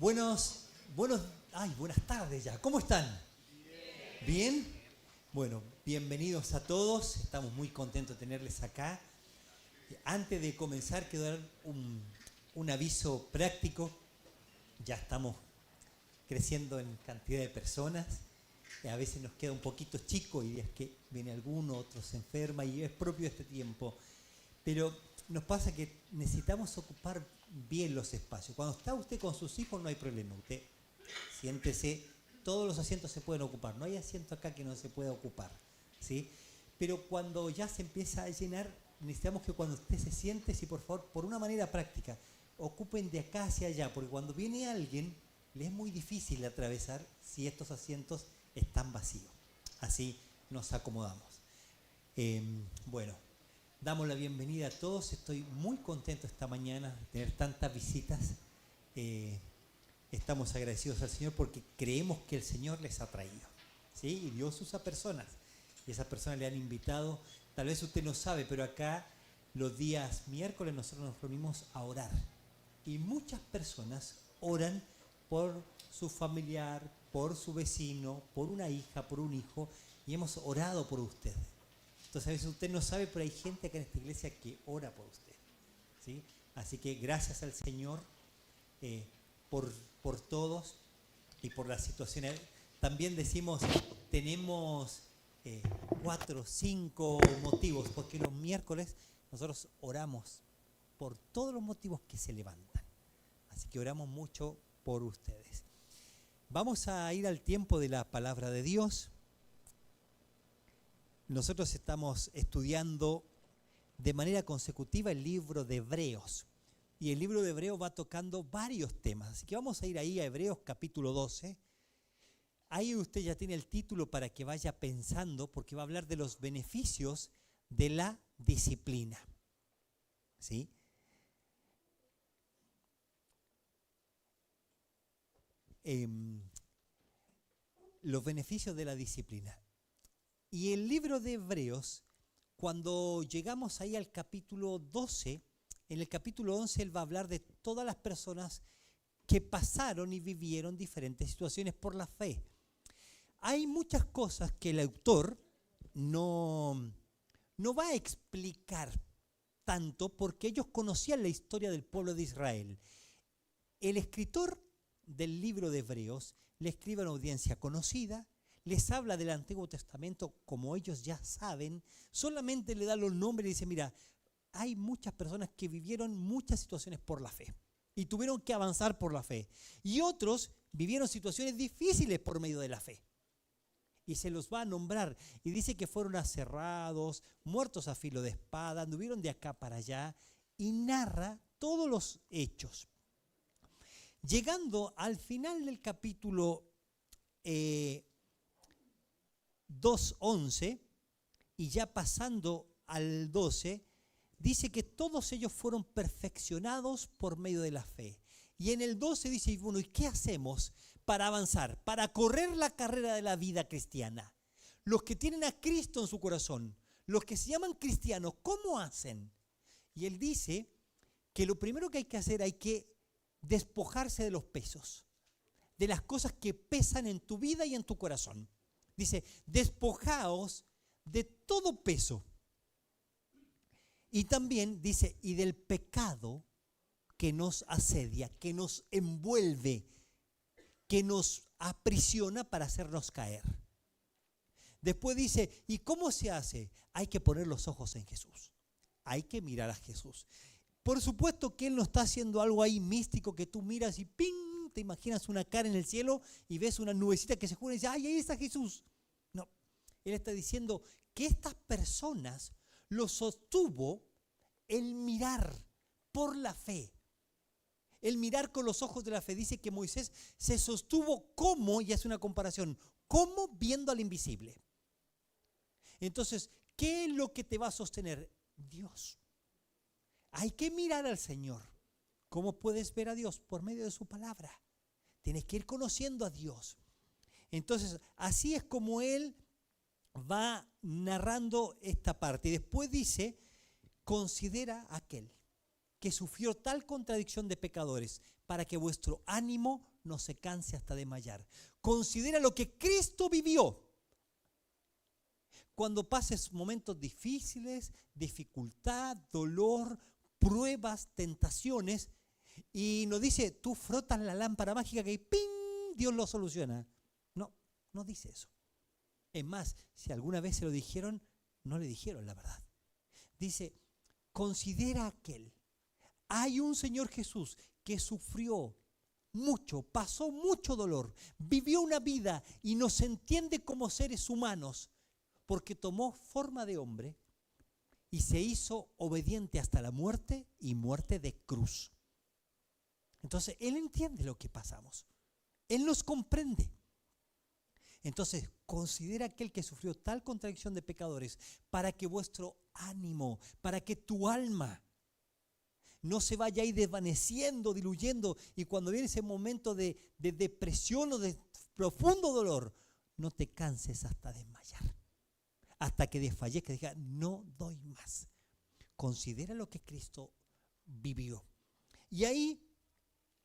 Buenas tardes ya. ¿Cómo están? ¿Bien? Bueno, bienvenidos a todos. Estamos muy contentos de tenerles acá. Antes de comenzar, quiero dar un aviso práctico. Ya estamos creciendo en cantidad de personas. A veces nos queda un poquito chico y es que viene alguno, otro se enferma y es propio de este tiempo. Pero nos pasa que necesitamos ocupar bien los espacios. Cuando está usted con sus hijos no hay problema. Usted siéntese, todos los asientos se pueden ocupar. No hay asiento acá que no se pueda ocupar, ¿sí? Pero cuando ya se empieza a llenar, necesitamos que cuando usted se siente, si por favor, por una manera práctica, ocupen de acá hacia allá, porque cuando viene alguien, le es muy difícil atravesar si estos asientos están vacíos. Así nos acomodamos. Bueno, damos la bienvenida a todos. Estoy muy contento esta mañana de tener tantas visitas. Estamos agradecidos al Señor porque creemos que el Señor les ha traído, ¿sí? Y Dios usa personas. Y esas personas le han invitado. Tal vez usted no sabe, pero acá los días miércoles nosotros nos reunimos a orar. Y muchas personas oran por su familiar, por su vecino, por una hija, por un hijo. Y hemos orado por usted. Entonces a veces usted no sabe, pero hay gente acá en esta iglesia que ora por usted, ¿sí? Así que gracias al Señor por todos y por las situaciones. También decimos, tenemos 4 o 5 motivos, porque los miércoles nosotros oramos por todos los motivos que se levantan. Así que oramos mucho por ustedes. Vamos a ir al tiempo de la palabra de Dios. Nosotros estamos estudiando de manera consecutiva el libro de Hebreos. Y el libro de Hebreos va tocando varios temas. Así que vamos a ir ahí a Hebreos capítulo 12. Ahí usted ya tiene el título para que vaya pensando, porque va a hablar de los beneficios de la disciplina, ¿sí? Los beneficios de la disciplina. Y el libro de Hebreos, cuando llegamos ahí al capítulo 12, en el capítulo 11 él va a hablar de todas las personas que pasaron y vivieron diferentes situaciones por la fe. Hay muchas cosas que el autor no va a explicar tanto porque ellos conocían la historia del pueblo de Israel. El escritor del libro de Hebreos le escribe a una audiencia conocida, les habla del Antiguo Testamento como ellos ya saben, solamente le da los nombres y dice, mira, hay muchas personas que vivieron muchas situaciones por la fe y tuvieron que avanzar por la fe. Y otros vivieron situaciones difíciles por medio de la fe. Y se los va a nombrar. Y dice que fueron aserrados, muertos a filo de espada, anduvieron de acá para allá. Y narra todos los hechos. Llegando al final del capítulo 2:11 y ya pasando al 12, dice que todos ellos fueron perfeccionados por medio de la fe. Y en el 12 dice, bueno, ¿y qué hacemos para avanzar, para correr la carrera de la vida cristiana? Los que tienen a Cristo en su corazón, los que se llaman cristianos, ¿cómo hacen? Y él dice que lo primero que hay que hacer, hay que despojarse de los pesos, de las cosas que pesan en tu vida y en tu corazón. Dice, despojaos de todo peso. Y también dice, y del pecado que nos asedia, que nos envuelve, que nos aprisiona para hacernos caer. Después dice, ¿y cómo se hace? Hay que poner los ojos en Jesús. Hay que mirar a Jesús. Por supuesto que Él no está haciendo algo ahí místico que tú miras y ¡ping! Te imaginas una cara en el cielo y ves una nubecita que se junta y dices, ¡ay, ahí está Jesús! No, Él está diciendo que estas personas lo sostuvo el mirar por la fe. El mirar con los ojos de la fe. Dice que Moisés se sostuvo como, y hace una comparación, como viendo al invisible. Entonces, ¿qué es lo que te va a sostener? Dios. Hay que mirar al Señor. ¿Cómo puedes ver a Dios? Por medio de su palabra. Tienes que ir conociendo a Dios. Entonces, así es como Él va narrando esta parte. Y después dice, considera a aquel que sufrió tal contradicción de pecadores para que vuestro ánimo no se canse hasta desmayar. Considera lo que Cristo vivió. Cuando pases momentos difíciles, dificultad, dolor, pruebas, tentaciones, y nos dice, tú frotas la lámpara mágica que ¡ping! Dios lo soluciona. No, no dice eso. Es más, si alguna vez se lo dijeron, no le dijeron la verdad. Dice, considera aquel. Hay un Señor Jesús que sufrió mucho, pasó mucho dolor, vivió una vida y nos entiende como seres humanos, porque tomó forma de hombre y se hizo obediente hasta la muerte y muerte de cruz. Entonces, Él entiende lo que pasamos. Él nos comprende. Entonces, considera aquel que sufrió tal contradicción de pecadores para que vuestro ánimo, para que tu alma no se vaya ahí desvaneciendo, diluyendo, y cuando viene ese momento de depresión o de profundo dolor, no te canses hasta desmayar, hasta que desfallezca y diga, no doy más. Considera lo que Cristo vivió. Y ahí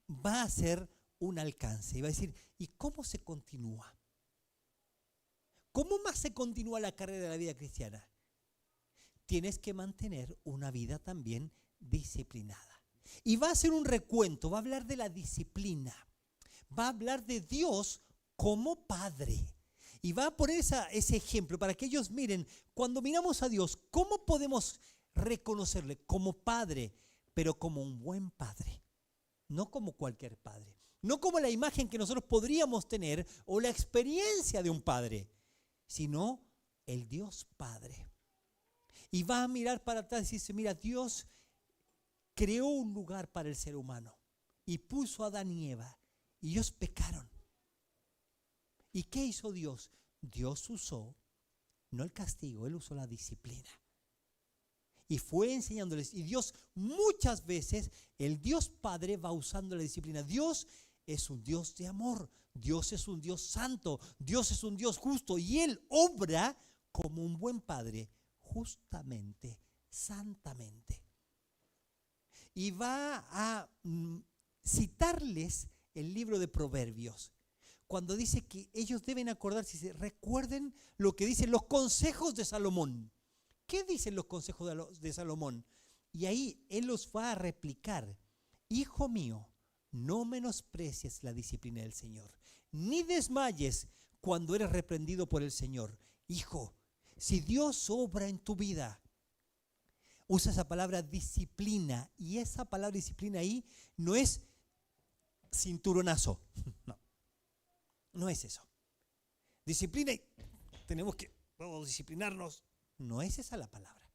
va a ser un alcance, y va a decir, ¿y cómo se continúa? ¿Cómo más se continúa la carrera de la vida cristiana? Tienes que mantener una vida también disciplinada. Y va a hacer un recuento, va a hablar de la disciplina, va a hablar de Dios como Padre. Y va a poner ese ejemplo para que ellos miren, cuando miramos a Dios, ¿cómo podemos reconocerle? Como Padre, pero como un buen Padre. No como cualquier padre. No como la imagen que nosotros podríamos tener o la experiencia de un padre, sino el Dios Padre. Y va a mirar para atrás y dice, mira, Dios creó un lugar para el ser humano y puso a Adán y Eva y ellos pecaron. ¿Y qué hizo Dios? Dios usó, no el castigo, Él usó la disciplina. Y fue enseñándoles. Y Dios muchas veces, el Dios Padre va usando la disciplina. Dios es un Dios de amor. Dios es un Dios santo. Dios es un Dios justo. Y Él obra como un buen Padre, justamente, santamente. Y va a citarles el libro de Proverbios. Cuando dice que ellos deben acordarse, recuerden lo que dicen los consejos de Salomón. ¿Qué dicen los consejos de Salomón? Y ahí él los va a replicar. Hijo mío, no menosprecies la disciplina del Señor, ni desmayes cuando eres reprendido por el Señor. Hijo, si Dios obra en tu vida, usa esa palabra disciplina, y esa palabra disciplina ahí no es cinturonazo, no es eso. Disciplina y vamos a disciplinarnos. No es esa la palabra.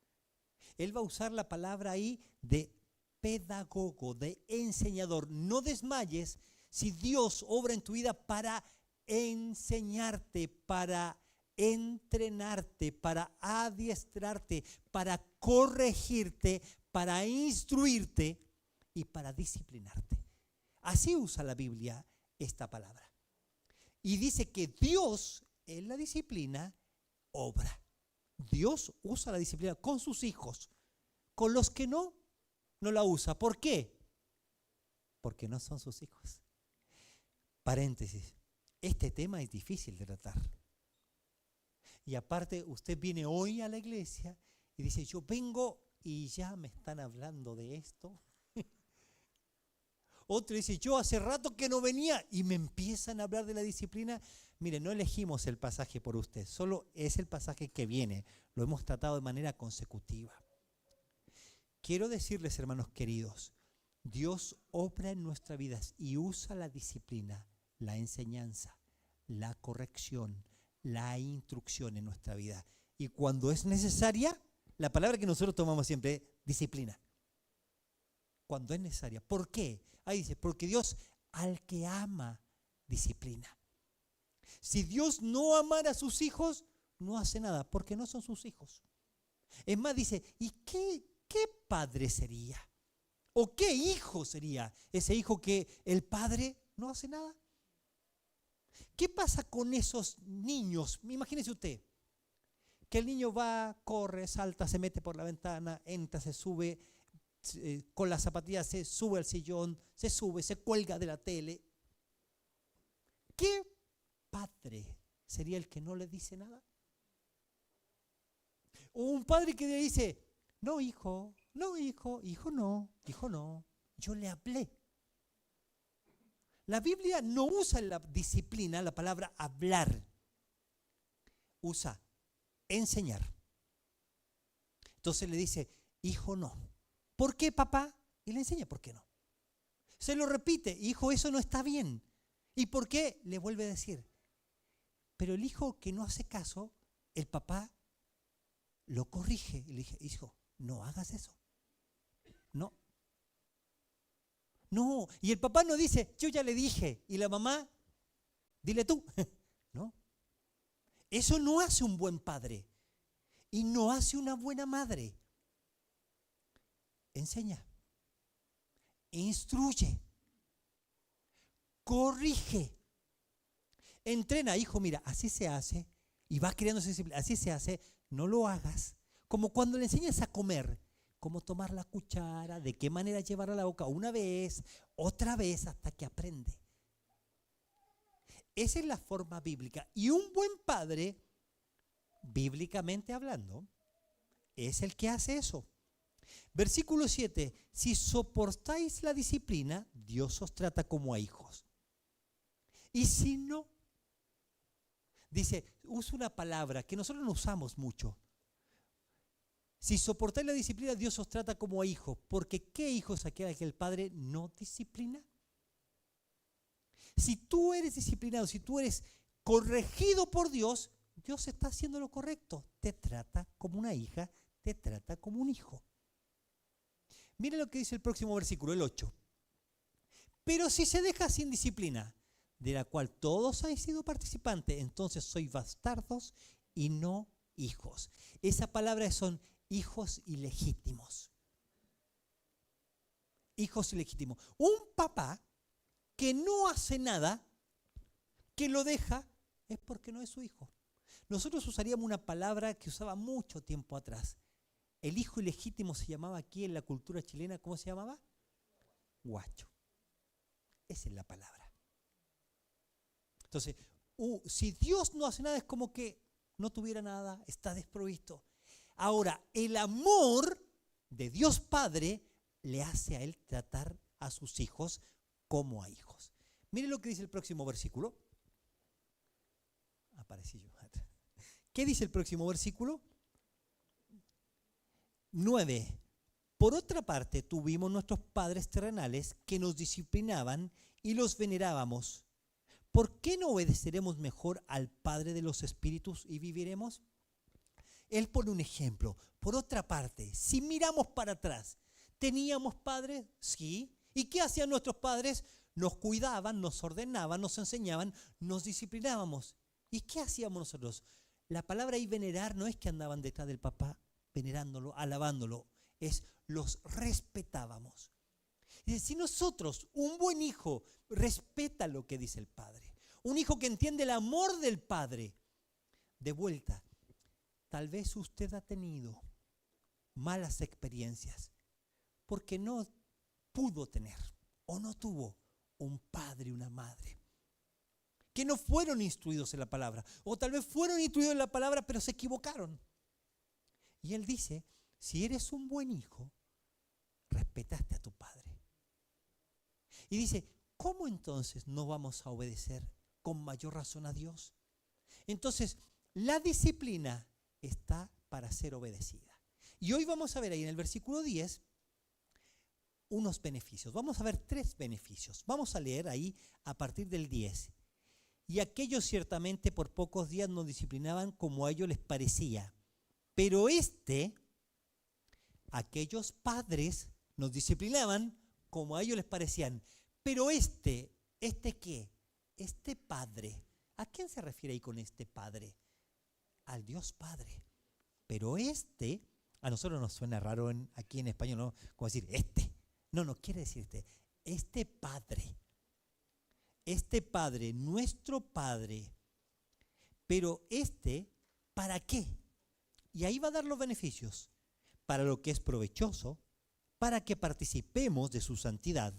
Él va a usar la palabra ahí de pedagogo, de enseñador. No desmayes si Dios obra en tu vida para enseñarte, para entrenarte, para adiestrarte, para corregirte, para instruirte y para disciplinarte. Así usa la Biblia esta palabra. Y dice que Dios en la disciplina obra. Dios usa la disciplina con sus hijos. Con los que no la usa. ¿Por qué? Porque no son sus hijos. Paréntesis. Este tema es difícil de tratar. Y aparte, usted viene hoy a la iglesia y dice, yo vengo y ya me están hablando de esto. Otro dice, yo hace rato que no venía y me empiezan a hablar de la disciplina. Mire, no elegimos el pasaje por usted, solo es el pasaje que viene. Lo hemos tratado de manera consecutiva. Quiero decirles, hermanos queridos, Dios obra en nuestras vidas y usa la disciplina, la enseñanza, la corrección, la instrucción en nuestra vida. Y cuando es necesaria, la palabra que nosotros tomamos siempre es disciplina. Cuando es necesaria. ¿Por qué? Ahí dice, porque Dios al que ama, disciplina. Si Dios no amara a sus hijos, no hace nada, porque no son sus hijos. Es más, dice, ¿y qué padre sería? ¿O qué hijo sería ese hijo que el padre no hace nada? ¿Qué pasa con esos niños? Imagínese usted, que el niño va, corre, salta, se mete por la ventana, entra, se sube, con las zapatillas se sube al sillón, se sube, se cuelga de la tele. ¿qué padre sería el que no le dice nada? O un padre que le dice, no hijo, no hijo, hijo no, yo le hablé. La Biblia no usa en la disciplina la palabra hablar, usa enseñar. Entonces le dice, hijo no. ¿Por qué, papá? Y le enseña por qué no. Se lo repite, hijo, eso no está bien. ¿Y por qué? Le vuelve a decir. Pero el hijo que no hace caso, el papá lo corrige y le dice, hijo, no hagas eso. No. No. Y el papá no dice, yo ya le dije. Y la mamá, dile tú. No. Eso no hace un buen padre. Y no hace una buena madre. Enseña. Instruye. Corrige. Entrena, hijo, mira, así se hace. Y va creando sensibilidad. Así se hace. No lo hagas. Como cuando le enseñas a comer. Cómo tomar la cuchara, de qué manera llevarla a la boca. Una vez, otra vez, hasta que aprende. Esa es la forma bíblica. Y un buen padre, bíblicamente hablando, es el que hace eso. Versículo 7. Si soportáis la disciplina, Dios os trata como a hijos. Y si no, dice, usa una palabra que nosotros no usamos mucho. Si soportáis la disciplina, Dios os trata como a hijos. Porque ¿qué hijos aquel que el padre no disciplina? Si tú eres disciplinado, si tú eres corregido por Dios, Dios está haciendo lo correcto. Te trata como una hija, te trata como un hijo. Mira lo que dice el próximo versículo, el 8. Pero si se deja sin disciplina, de la cual todos habéis sido participantes, entonces sois bastardos y no hijos. Esa palabra son hijos ilegítimos. Hijos ilegítimos. Un papá que no hace nada, que lo deja, es porque no es su hijo. Nosotros usaríamos una palabra que usaba mucho tiempo atrás. El hijo ilegítimo se llamaba aquí en la cultura chilena, ¿cómo se llamaba? Guacho. Esa es la palabra. Entonces, si Dios no hace nada, es como que no tuviera nada, está desprovisto. Ahora, el amor de Dios Padre le hace a Él tratar a sus hijos como a hijos. Mire lo que dice el próximo versículo. Aparecí yo. ¿Qué dice el próximo versículo? 9. Por otra parte, tuvimos nuestros padres terrenales que nos disciplinaban y los venerábamos. ¿Por qué no obedeceremos mejor al Padre de los Espíritus y viviremos? Él pone un ejemplo. Por otra parte, si miramos para atrás, ¿teníamos padres? Sí. ¿Y qué hacían nuestros padres? Nos cuidaban, nos ordenaban, nos enseñaban, nos disciplinábamos. ¿Y qué hacíamos nosotros? La palabra ahí venerar no es que andaban detrás del papá venerándolo, alabándolo, es los respetábamos. Y si nosotros, un buen hijo, respeta lo que dice el padre, un hijo que entiende el amor del padre, de vuelta, tal vez usted ha tenido malas experiencias porque no pudo tener o no tuvo un padre y una madre que no fueron instruidos en la palabra, o tal vez fueron instruidos en la palabra pero se equivocaron. Y él dice, si eres un buen hijo, respetaste a tu padre. Y dice, ¿cómo entonces no vamos a obedecer con mayor razón a Dios? Entonces, la disciplina está para ser obedecida. Y hoy vamos a ver ahí en el versículo 10 unos beneficios. Vamos a ver 3 beneficios. Vamos a leer ahí a partir del 10. Y aquellos ciertamente por pocos días nos disciplinaban como a ellos les parecía. Pero aquellos padres nos disciplinaban como a ellos les parecían. Pero ¿este qué? Este padre. ¿A quién se refiere ahí con este padre? Al Dios Padre. Pero a nosotros nos suena raro aquí en español, ¿no? Como decir No quiere decir este padre. Este padre, nuestro padre. Pero ¿para qué? Y ahí va a dar los beneficios. Para lo que es provechoso, para que participemos de su santidad.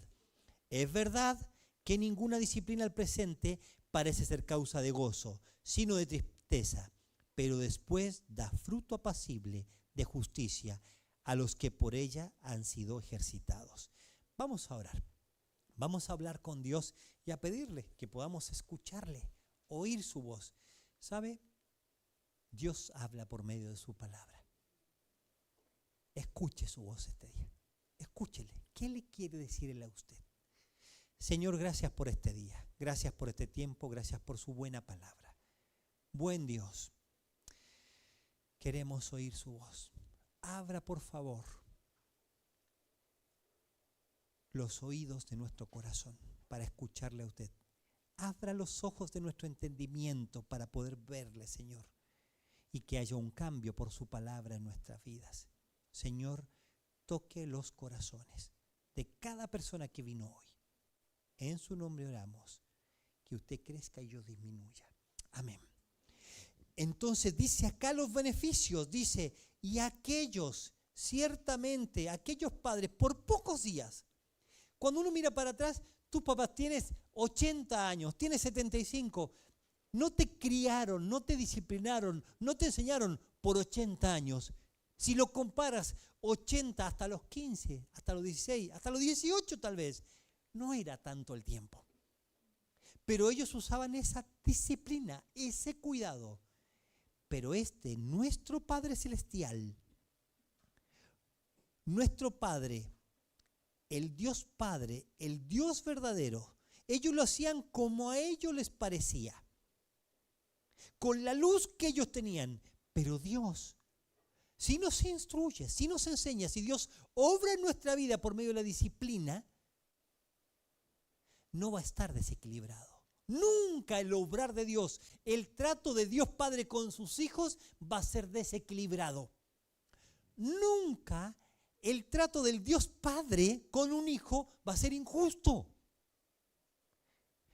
Es verdad que ninguna disciplina al presente parece ser causa de gozo, sino de tristeza, pero después da fruto apacible de justicia a los que por ella han sido ejercitados. Vamos a orar, vamos a hablar con Dios y a pedirle que podamos escucharle, oír su voz. ¿Sabe? Dios habla por medio de su palabra. Escuche su voz este día, escúchele. ¿Qué le quiere decir él a usted? Señor, gracias por este día, gracias por este tiempo, gracias por su buena palabra. Buen Dios, queremos oír su voz. Abra, por favor, los oídos de nuestro corazón para escucharle a usted. Abra los ojos de nuestro entendimiento para poder verle, Señor, y que haya un cambio por su palabra en nuestras vidas. Señor, toque los corazones de cada persona que vino hoy. En su nombre oramos, que usted crezca y yo disminuya. Amén. Entonces dice acá los beneficios, dice, y aquellos, ciertamente, aquellos padres, por pocos días. Cuando uno mira para atrás, tus papás tienes 80 años, tienes 75, no te criaron, no te disciplinaron, no te enseñaron por 80 años. Si lo comparas 80 hasta los 15, hasta los 16, hasta los 18 tal vez, no era tanto el tiempo. Pero ellos usaban esa disciplina, ese cuidado. Pero nuestro Padre Celestial, nuestro Padre, el Dios Padre, el Dios verdadero, ellos lo hacían como a ellos les parecía, con la luz que ellos tenían. Pero Dios, si nos instruye, si nos enseña, si Dios obra en nuestra vida por medio de la disciplina, no va a estar desequilibrado. Nunca el obrar de Dios, el trato de Dios Padre con sus hijos va a ser desequilibrado. Nunca el trato del Dios Padre con un hijo va a ser injusto.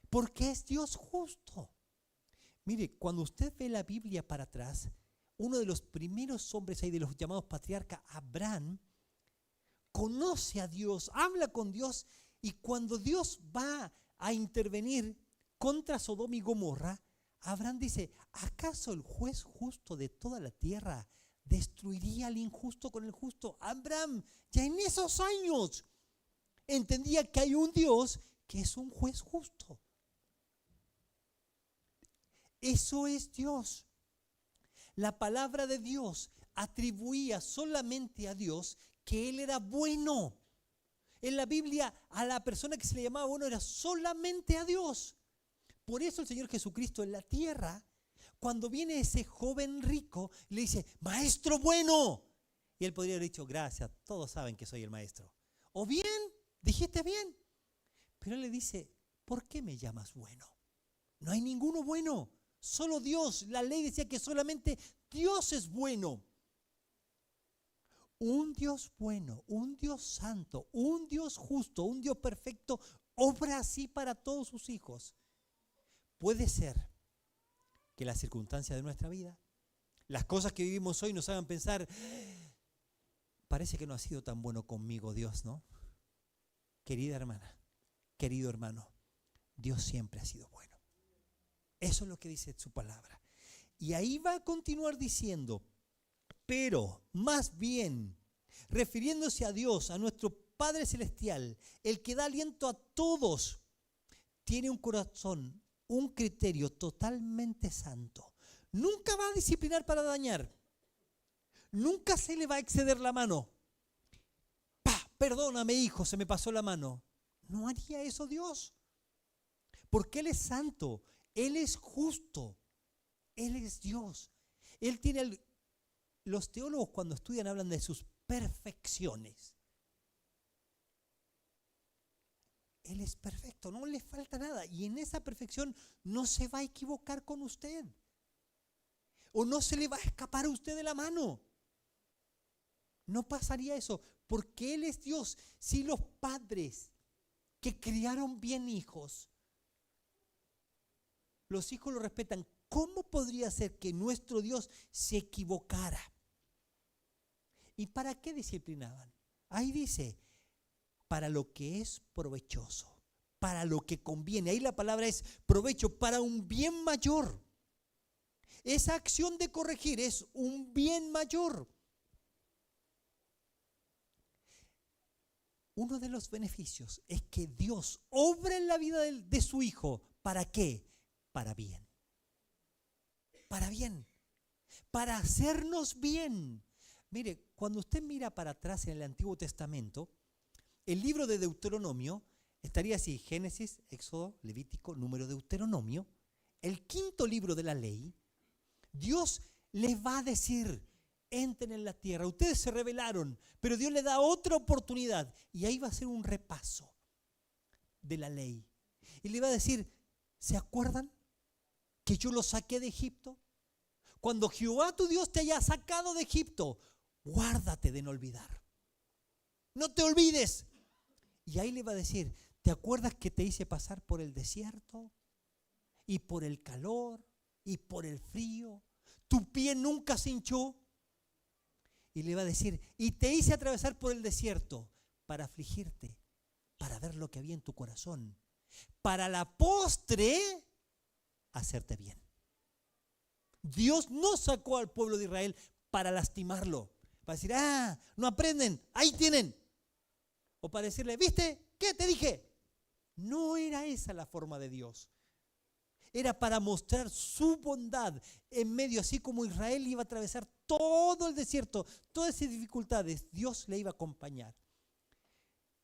Porque es Dios justo. Mire, cuando usted ve la Biblia para atrás, uno de los primeros hombres ahí de los llamados patriarcas, Abraham, conoce a Dios, habla con Dios, y cuando Dios va a intervenir contra Sodoma y Gomorra, Abraham dice, ¿acaso el juez justo de toda la tierra destruiría al injusto con el justo? Abraham ya en esos años entendía que hay un Dios que es un juez justo. Eso es Dios. La palabra de Dios atribuía solamente a Dios que Él era bueno. En la Biblia a la persona que se le llamaba bueno era solamente a Dios. Por eso el Señor Jesucristo en la tierra, cuando viene ese joven rico, le dice, maestro bueno. Y él podría haber dicho, gracias, todos saben que soy el maestro. O bien, dijiste bien. Pero él le dice, ¿por qué me llamas bueno? No hay ninguno bueno, solo Dios. La ley decía que solamente Dios es bueno. Un Dios bueno, un Dios santo, un Dios justo, un Dios perfecto, obra así para todos sus hijos. Puede ser que las circunstancias de nuestra vida, las cosas que vivimos hoy nos hagan pensar, parece que no ha sido tan bueno conmigo Dios, ¿no? Querida hermana, querido hermano, Dios siempre ha sido bueno. Eso es lo que dice su palabra. Y ahí va a continuar diciendo, pero más bien, refiriéndose a Dios, a nuestro Padre Celestial, el que da aliento a todos, tiene un corazón, un criterio totalmente santo. Nunca va a disciplinar para dañar. Nunca se le va a exceder la mano. Perdóname, hijo, se me pasó la mano. No haría eso Dios. Porque Él es santo, Él es justo, Él es Dios. Él tiene los teólogos cuando estudian hablan de sus perfecciones. Él es perfecto, no le falta nada. Y en esa perfección no se va a equivocar con usted. O no se le va a escapar a usted de la mano. No pasaría eso, porque Él es Dios. Si los padres que criaron bien hijos, los hijos lo respetan, ¿cómo podría ser que nuestro Dios se equivocara? ¿Y para qué disciplinaban? Ahí dice, para lo que es provechoso, para lo que conviene. Ahí la palabra es provecho, para un bien mayor. Esa acción de corregir es un bien mayor. Uno de los beneficios es que Dios obra en la vida de su Hijo. ¿Para qué? Para bien. Para bien. Para hacernos bien. Mire, cuando usted mira para atrás en el Antiguo Testamento, el libro de Deuteronomio estaría así: Génesis, Éxodo, Levítico, Número, Deuteronomio. El quinto libro de la ley, Dios les va a decir: entren en la tierra. Ustedes se rebelaron, pero Dios les da otra oportunidad. Y ahí va a ser un repaso de la ley. Y le va a decir: ¿se acuerdan que yo los saqué de Egipto? Cuando Jehová tu Dios te haya sacado de Egipto, guárdate de no olvidar. No te olvides. Y ahí le va a decir: ¿te acuerdas que te hice pasar por el desierto? Y por el calor, y por el frío. Tu pie nunca se hinchó. Y le va a decir: y te hice atravesar por el desierto para afligirte, para ver lo que había en tu corazón, para la postre hacerte bien. Dios no sacó al pueblo de Israel para lastimarlo, para decir: no aprenden, ahí tienen. O para decirle: ¿viste? ¿Qué te dije? No era esa la forma de Dios. Era para mostrar su bondad en medio, así como Israel iba a atravesar todo el desierto, todas esas dificultades, Dios le iba a acompañar.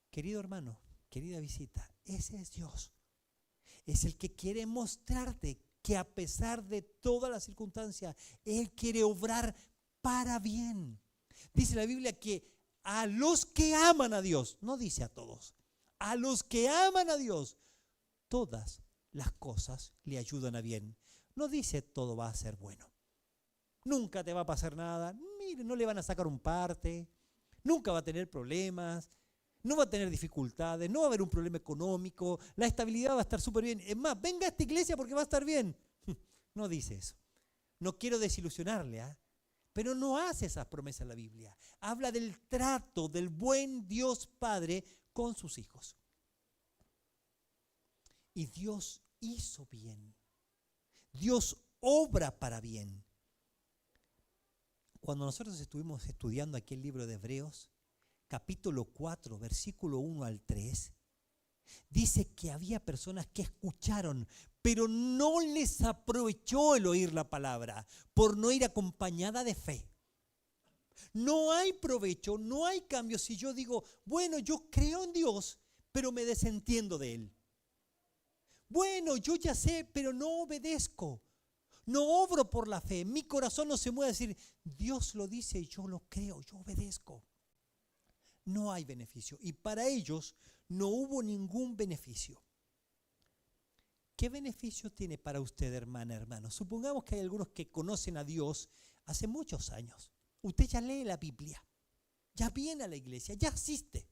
Querido hermano, querida visita, ese es Dios. Es el que quiere mostrarte que a pesar de todas las circunstancias, Él quiere obrar para bien. Dice la Biblia que a los que aman a Dios, no dice a todos, a los que aman a Dios, todas las cosas le ayudan a bien. No dice todo va a ser bueno. Nunca te va a pasar nada. Mire, no le van a sacar un parte. Nunca va a tener problemas. No va a tener dificultades. No va a haber un problema económico. La estabilidad va a estar súper bien. Es más, venga a esta iglesia porque va a estar bien. No dice eso. No quiero desilusionarle, pero no hace esas promesas la Biblia. Habla del trato del buen Dios Padre con sus hijos. Y Dios hizo bien. Dios obra para bien. Cuando nosotros estuvimos estudiando aquí el libro de Hebreos, capítulo 4, versículo 1 al 3, dice que había personas que escucharon, pero no les aprovechó el oír la palabra, por no ir acompañada de fe. No hay provecho, no hay cambio si yo digo: bueno, yo creo en Dios, pero me desentiendo de Él. Bueno, yo ya sé, pero no obedezco. No obro por la fe. Mi corazón no se mueve a decir: Dios lo dice y yo lo creo, yo obedezco. No hay beneficio. Y para ellos no hubo ningún beneficio. ¿Qué beneficio tiene para usted, hermana, hermano? Supongamos que hay algunos que conocen a Dios hace muchos años. Usted ya lee la Biblia, ya viene a la iglesia, ya asiste.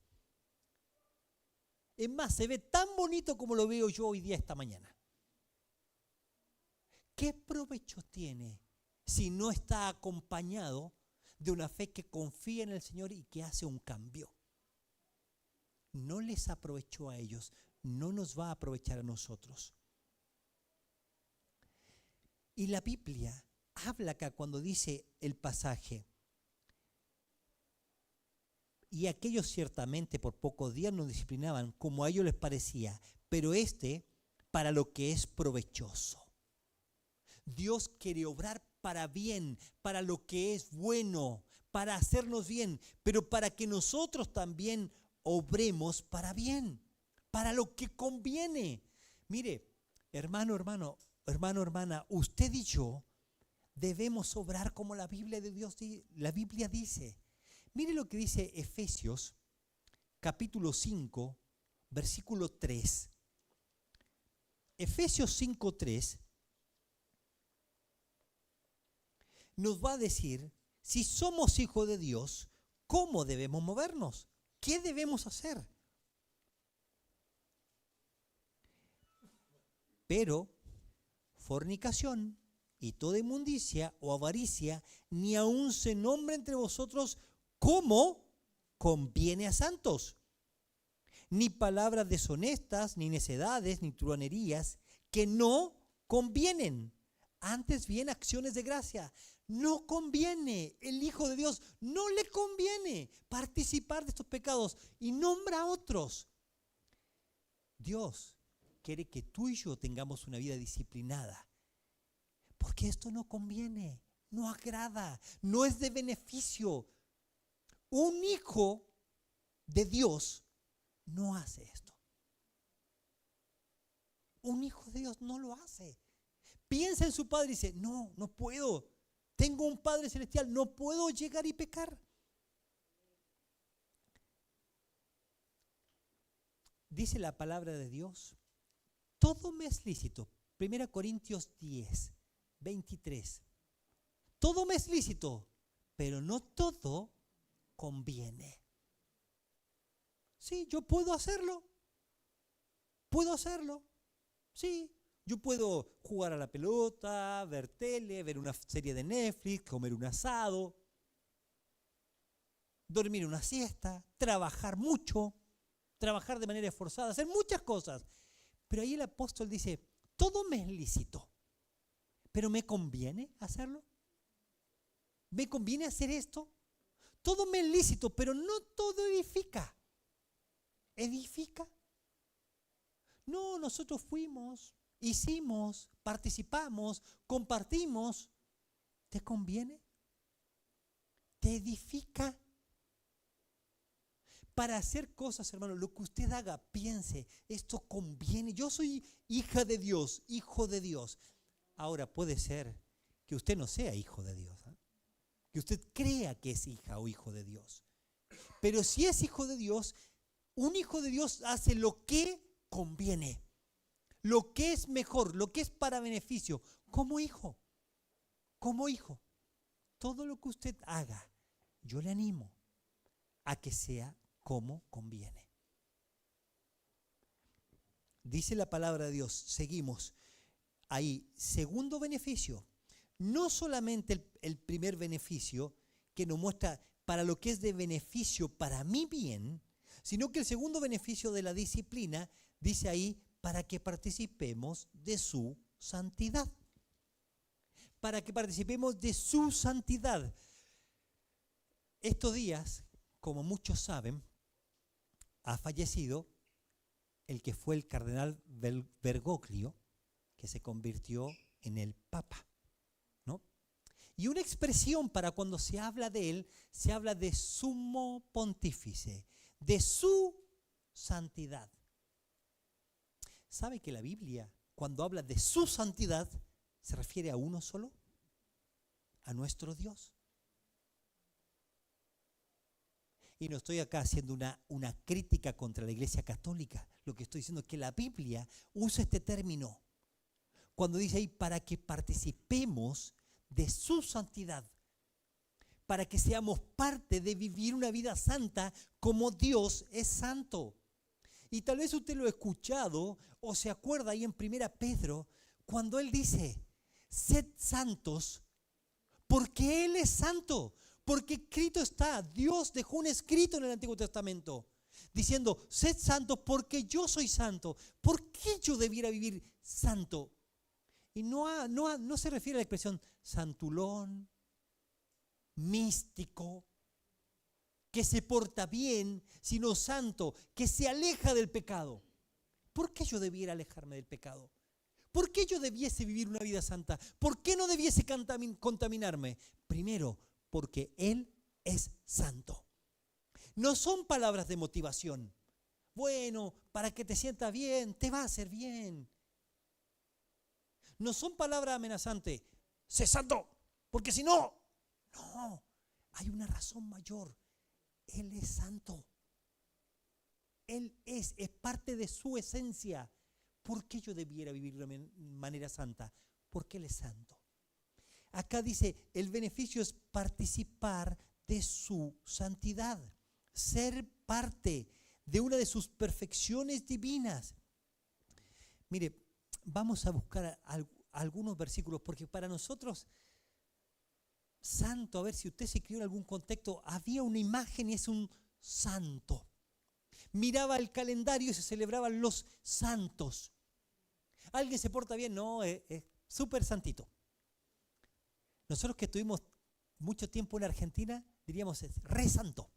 Es más, se ve tan bonito como lo veo yo hoy día, esta mañana. ¿Qué provecho tiene si no está acompañado de una fe que confía en el Señor y que hace un cambio? No les aprovechó a ellos, no nos va a aprovechar a nosotros. Y la Biblia habla acá cuando dice el pasaje: y aquellos ciertamente por pocos días nos disciplinaban como a ellos les parecía, pero para lo que es provechoso. Dios quiere obrar para bien, para lo que es bueno, para hacernos bien, pero para que nosotros también obremos para bien, para lo que conviene. Mire, hermano, hermana, usted y yo debemos obrar como la Biblia de Dios, la Biblia dice. Mire lo que dice Efesios, capítulo 5, versículo 3. Efesios 5, 3 nos va a decir, si somos hijos de Dios, ¿cómo debemos movernos? ¿Qué debemos hacer? Pero fornicación y toda inmundicia o avaricia, ni aun se nombre entre vosotros como conviene a santos, ni palabras deshonestas, ni necedades, ni truanerías, que no convienen. Antes bien, acciones de gracia. No conviene, el Hijo de Dios no le conviene participar de estos pecados y nombra a otros. Dios quiere que tú y yo tengamos una vida disciplinada, porque esto no conviene, no agrada, no es de beneficio. Un hijo de Dios no hace esto. Un hijo de Dios no lo hace. Piensa en su padre y dice, no, no puedo. Tengo un Padre Celestial, no puedo llegar y pecar. Dice la palabra de Dios, todo me es lícito. 1 Corintios 10, 23. Todo me es lícito, pero no todo conviene. Sí, yo puedo hacerlo. Puedo hacerlo. Sí, yo puedo jugar a la pelota, ver tele, ver una serie de Netflix, comer un asado, dormir una siesta, trabajar mucho, trabajar de manera esforzada, hacer muchas cosas. Pero ahí el apóstol dice, todo me es lícito, pero ¿me conviene hacerlo? ¿Me conviene hacer esto? Todo me es lícito, pero no todo edifica. ¿Edifica? No, nosotros fuimos, hicimos, participamos, compartimos. ¿Te conviene? ¿Te edifica? Para hacer cosas, hermano, lo que usted haga, piense, esto conviene. Yo soy hija de Dios, hijo de Dios. Ahora puede ser que usted no sea hijo de Dios, ¿eh? Que usted crea que es hija o hijo de Dios. Pero si es hijo de Dios, un hijo de Dios hace lo que conviene, lo que es mejor, lo que es para beneficio, como hijo, como hijo. Todo lo que usted haga, yo le animo a que sea como conviene. Dice la palabra de Dios, seguimos ahí, segundo beneficio, no solamente el primer beneficio que nos muestra para lo que es de beneficio para mi bien, sino que el segundo beneficio de la disciplina dice ahí, para que participemos de su santidad. Para que participemos de su santidad. Estos días, como muchos saben, ha fallecido el que fue el cardenal Bergoglio, que se convirtió en el Papa, ¿no? Y una expresión para cuando se habla de él, se habla de sumo pontífice, de su santidad. ¿Sabe que la Biblia, cuando habla de su santidad, se refiere a uno solo? A nuestro Dios. Y no estoy acá haciendo una crítica contra la Iglesia Católica. Lo que estoy diciendo es que la Biblia usa este término cuando dice ahí para que participemos de su santidad, para que seamos parte de vivir una vida santa como Dios es santo. Y tal vez usted lo ha escuchado o se acuerda ahí en 1 Pedro cuando él dice, sed santos porque Él es santo. Porque escrito está, Dios dejó un escrito en el Antiguo Testamento diciendo, sed santos porque yo soy santo. ¿Por qué yo debiera vivir santo? Y no se refiere a la expresión santulón, místico, que se porta bien, sino santo, que se aleja del pecado. ¿Por qué yo debiera alejarme del pecado? ¿Por qué yo debiese vivir una vida santa? ¿Por qué no debiese contaminarme? Primero, porque Él es santo. No son palabras de motivación. Bueno, para que te sientas bien, te va a hacer bien. No son palabras amenazantes. Sé santo, porque si no, no. Hay una razón mayor. Él es santo. Él es parte de su esencia. ¿Por qué yo debiera vivir de manera santa? Porque Él es santo. Acá dice, el beneficio es participar de su santidad, ser parte de una de sus perfecciones divinas. Mire, vamos a buscar algunos versículos, porque para nosotros, santo, a ver si usted se crió en algún contexto, había una imagen y es un santo. miraba el calendario y se celebraban los santos. ¿Alguien se porta bien? No, es súper santito. Nosotros que estuvimos mucho tiempo en Argentina, diríamos es re santo.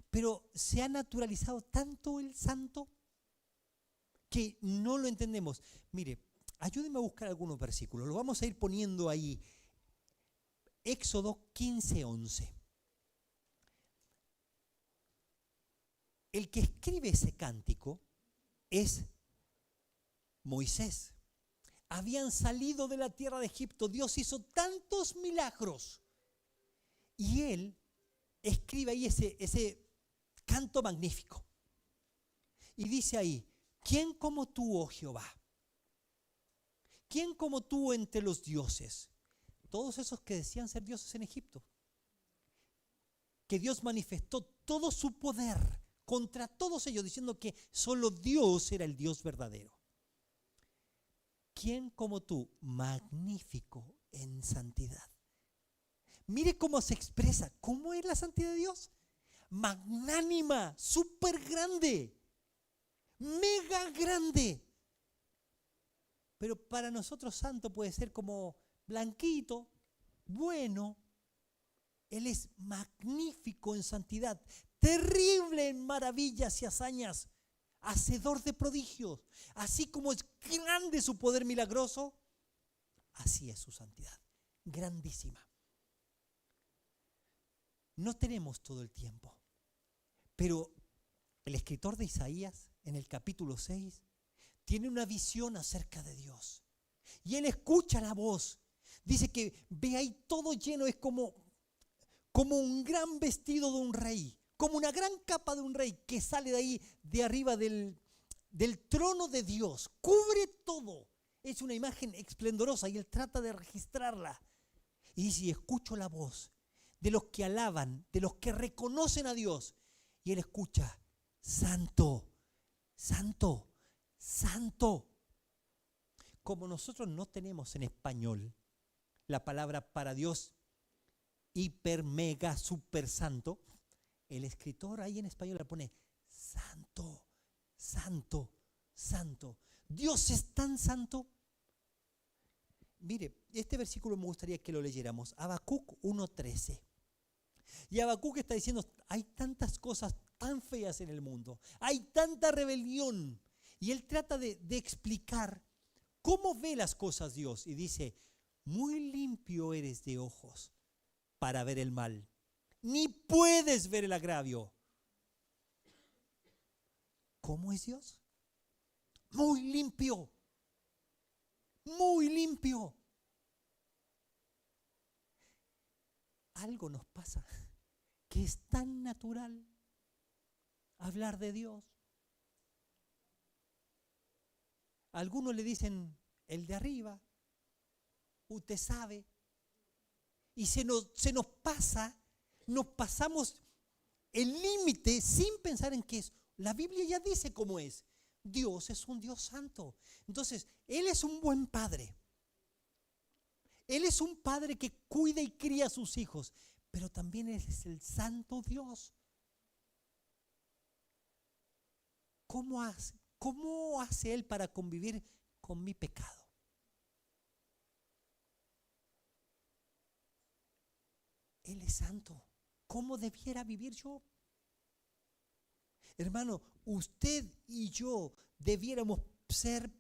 Pero se ha naturalizado tanto el santo que no lo entendemos. Mire, ayúdenme a buscar algunos versículos. Lo vamos a ir poniendo ahí. Éxodo 15:11. El que escribe ese cántico es Moisés. Habían salido de la tierra de Egipto. Dios hizo tantos milagros. Y él escribe ahí ese canto magnífico. Y dice ahí, ¿quién como tú, oh Jehová? ¿Quién como tú entre los dioses? Todos esos que decían ser dioses en Egipto. Que Dios manifestó todo su poder contra todos ellos, diciendo que solo Dios era el Dios verdadero. ¿Quién como tú, magnífico en santidad? Mire cómo se expresa. ¿Cómo es la santidad de Dios? Magnánima, súper grande, mega grande. Pero para nosotros santo puede ser como blanquito, bueno. Él es magnífico en santidad, terrible en maravillas y hazañas, hacedor de prodigios. Así como es grande su poder milagroso, así es su santidad, grandísima. No tenemos todo el tiempo, pero el escritor de Isaías, en el capítulo 6, tiene una visión acerca de Dios. Y él escucha la voz. Dice que ve ahí todo lleno, es como un gran vestido de un rey, como una gran capa de un rey que sale de ahí, de arriba del trono de Dios. Cubre todo. Es una imagen esplendorosa y él trata de registrarla. Y dice, y escucho la voz de los que alaban, de los que reconocen a Dios. Y él escucha, santo, santo, santo. Como nosotros no tenemos en español la palabra para Dios hiper, mega, super santo, el escritor ahí en español le pone santo, santo, santo. Dios es tan santo. Mire, este versículo me gustaría que lo leyéramos. Habacuc 1:13. Y Habacuc está diciendo, hay tantas cosas tan feas en el mundo, hay tanta rebelión. Y él trata de explicar cómo ve las cosas Dios. Y dice, muy limpio eres de ojos para ver el mal, ni puedes ver el agravio. ¿Cómo es Dios? Muy limpio, muy limpio. Algo nos pasa que es tan natural hablar de Dios. Algunos le dicen el de arriba, usted sabe, y se nos pasamos el límite sin pensar en qué es. La Biblia ya dice cómo es. Dios es un Dios santo. Entonces, Él es un buen padre. Él es un padre que cuida y cría a sus hijos, pero también Él es el santo Dios. ¿Cómo hace Él para convivir con mi pecado? Él es santo. ¿Cómo debiera vivir yo? Hermano, usted y yo debiéramos ser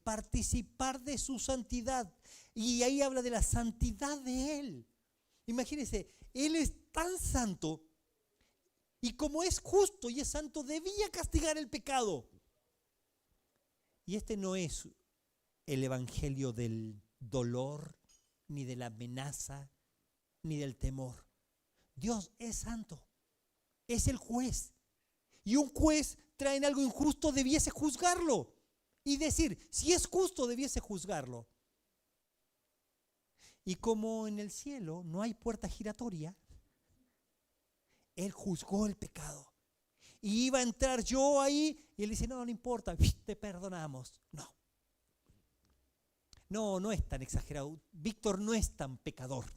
participar de su santidad. Y ahí habla de la santidad de Él. Imagínense, Él es tan santo y como es justo y es santo, debía castigar el pecado. Y este no es el evangelio del dolor, ni de la amenaza, ni del temor. Dios es santo, es el juez. Y un juez trae algo injusto, debiese juzgarlo. Y decir, si es justo, debiese juzgarlo. Y como en el cielo no hay puerta giratoria, Él juzgó el pecado. Y iba a entrar yo ahí y Él dice, no importa, te perdonamos. No es tan exagerado. Víctor no es tan pecador.